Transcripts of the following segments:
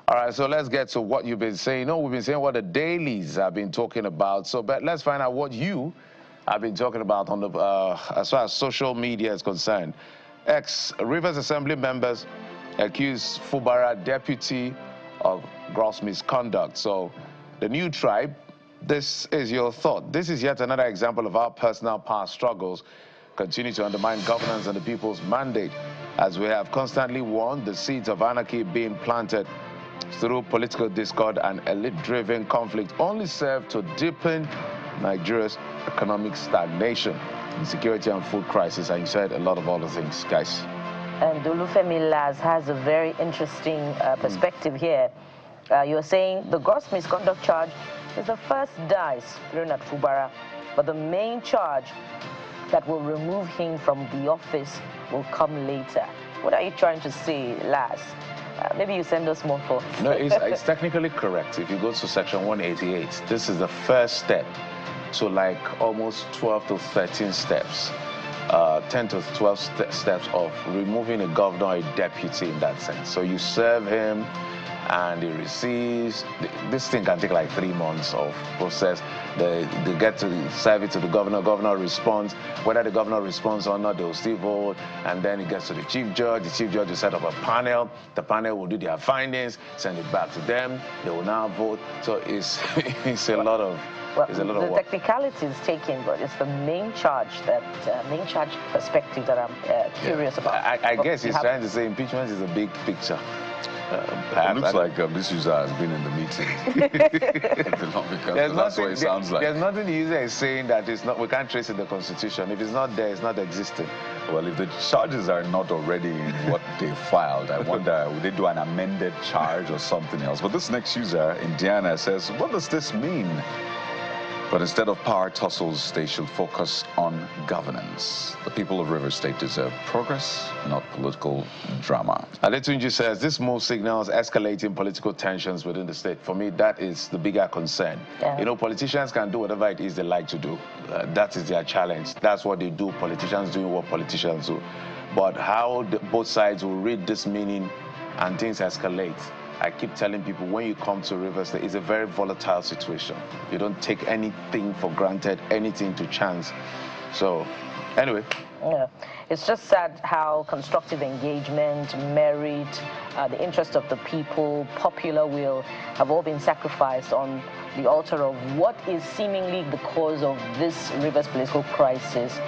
All right, so let's get to what you've been saying. We've been saying what the dailies have been talking about. So but let's find out what you have been talking about on the as far as social media is concerned. Ex-Rivers Assembly members accuse Fubara deputy of gross misconduct. So the new tribe, this is your thought. This is yet another example of how personal power struggles continue to undermine governance and the people's mandate. As we have constantly warned, the seeds of anarchy being planted through political discord and elite-driven conflict only serve to deepen Nigeria's economic stagnation, insecurity and food crisis. And you said a lot of other things, guys. And Olufemi Laz has a very interesting perspective here. You're saying the gross misconduct charge is the first dice thrown at Fubara, but the main charge that will remove him from the office will come later. What are you trying to say, Laz? Maybe you send us more thoughts. No, it's technically correct. If you go to section 188, this is the first step. So like almost 12 to 13 steps, 10 to 12 steps of removing a governor or a deputy in that sense. So you serve him and he receives, this thing can take like 3 months of process. They get to serve it to the governor responds. Whether the governor responds or not, they will still vote. And then it gets to the chief judge. The chief judge will set up a panel. The panel will do their findings, send it back to them. They will now vote. So it's a lot of work. The technicality is taken, but it's the main charge, main charge perspective that I'm curious about. I guess he's trying to say impeachment is a big picture. It looks like this user has been in the meeting. That's what it sounds like. There's nothing the user is saying that is not, we can't trace in the Constitution. If it's not there, it's not existing. Well, if the charges are not already in what they filed, I wonder, would they do an amended charge or something else? But this next user, Indiana, says, what does this mean? But instead of power tussles, they should focus on governance. The people of Rivers State deserve progress, not political drama. Adetunji says this move signals escalating political tensions within the state. For me, that is the bigger concern. Yeah. You know, politicians can do whatever it is they like to do. That is their challenge. That's what they do. Politicians doing what politicians do. But how both sides will read this meaning and things escalate. I keep telling people, when you come to Rivers State, it's a very volatile situation. You don't take anything for granted, anything to chance. So, anyway. Yeah, it's just sad how constructive engagement, merit, the interest of the people, popular will have all been sacrificed on the altar of what is seemingly the cause of this Rivers political crisis.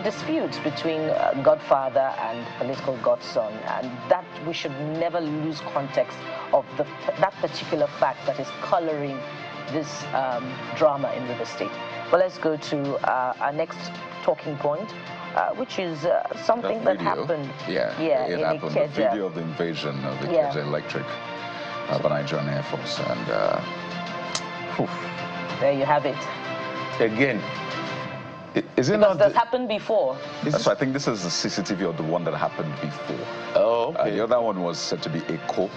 Disputes between godfather and political godson, and that we should never lose context of that particular fact that is coloring this drama in Rivers State. But let's go to our next talking point, which is something that happened. Yeah, it happened. Ikeja. The video of the invasion of the Ikeja Electric by Nigerian Airforce, and there you have it. Again. Is it because that's happened before. So I think this is the CCTV of the one that happened before. Oh, okay. The other one was said to be Echo.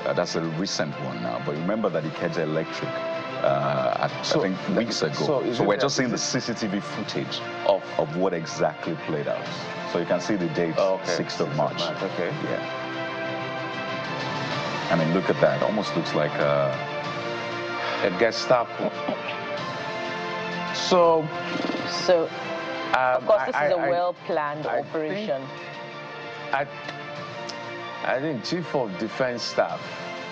That's a recent one now. But remember that Ikeja Electric, I think weeks ago. So we're just seeing the CCTV footage of what exactly played out. So you can see the date, 6th of March. Okay. Yeah. I mean, look at that. Almost looks like a Gestapo. So, of course, this is a well-planned operation. I think Chief of Defense Staff,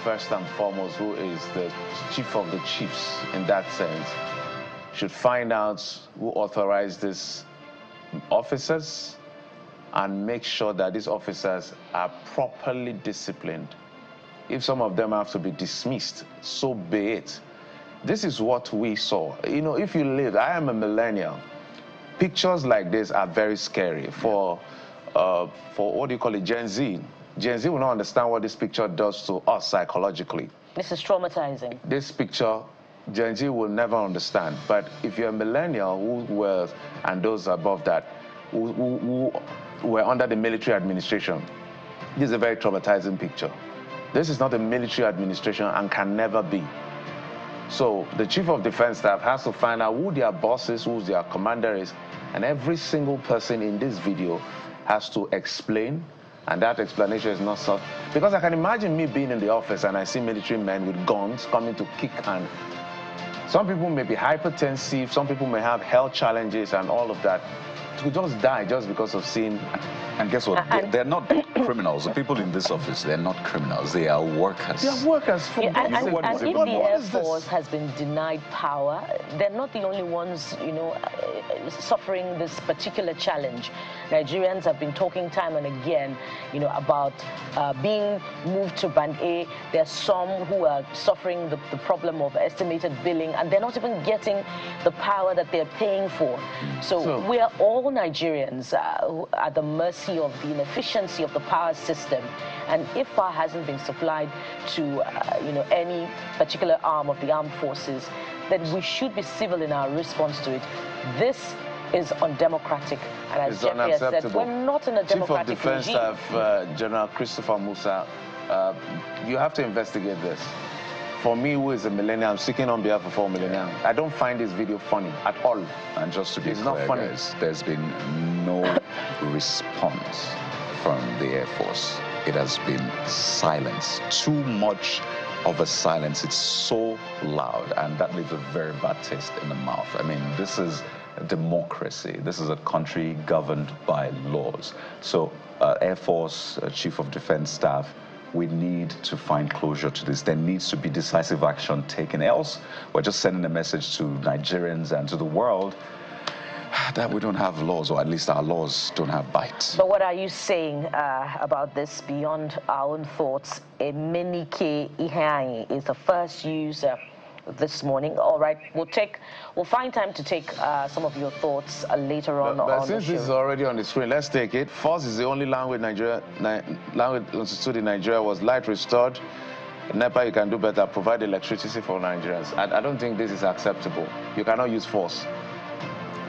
first and foremost, who is the Chief of the Chiefs in that sense, should find out who authorized these officers and make sure that these officers are properly disciplined. If some of them have to be dismissed, so be it. This is what we saw. You know, if you live, I am a millennial. Pictures like this are very scary for what do you call it, Gen Z. Gen Z will not understand what this picture does to us psychologically. This is traumatizing. This picture, Gen Z will never understand. But if you're a millennial who were, and those above that, who were under the military administration, this is a very traumatizing picture. This is not a military administration and can never be. So the Chief of Defense Staff has to find out who their boss is, who their commander is, and every single person in this video has to explain And that explanation is not so. Because I can imagine me being in the office and I see military men with guns coming to kick, and some people may be hypertensive, some people may have health challenges and all of that, to just die just because of seeing. And guess what? They're not criminals. The people in this office, they're not criminals. They are workers. They are workers. For and if the Air is Force has been denied power, they're not the only ones, suffering this particular challenge. Nigerians have been talking time and again, about being moved to Band A. There are some who are suffering the problem of estimated billing, and they're not even getting the power that they're paying for. So we are all Nigerians at the mercy of the inefficiency of the power system, and if power hasn't been supplied to any particular arm of the armed forces, then we should be civil in our response to it. This is undemocratic, and as Jeffrey has said, we're not in a democratic Chief of Defense regime. Staff General Christopher Musa, you have to investigate this. For me, who is a millennial, I'm speaking on behalf of all millennials, I don't find this video funny at all. And just to be clear, not funny. guys, there's been no response from the Air Force. It has been silence. Too much of a silence. It's so loud, and that leaves a very bad taste in the mouth. I mean, this is a democracy. This is a country governed by laws. So, Air Force, Chief of Defense Staff, we need to find closure to this. There needs to be decisive action taken. Else, we're just sending a message to Nigerians and to the world that we don't have laws, or at least our laws don't have bite. But what are you saying about this beyond our own thoughts? Emenike Ihai is the first user this morning. All right, we'll find time to take some of your thoughts later on. But since this is already on the screen, let's take it. Force is the only language language understood in Nigeria was light restored. In NEPA, you can do better, provide electricity for Nigerians. I don't think this is acceptable. You cannot use force.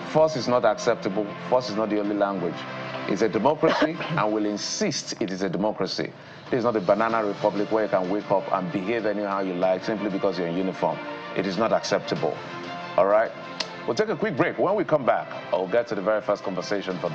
Force is not acceptable. Force is not the only language. It's a democracy, and we'll insist it is a democracy. This is not a banana republic where you can wake up and behave anyhow you like simply because you're in uniform. It is not acceptable. All right? We'll take a quick break. When we come back, I'll get to the very first conversation for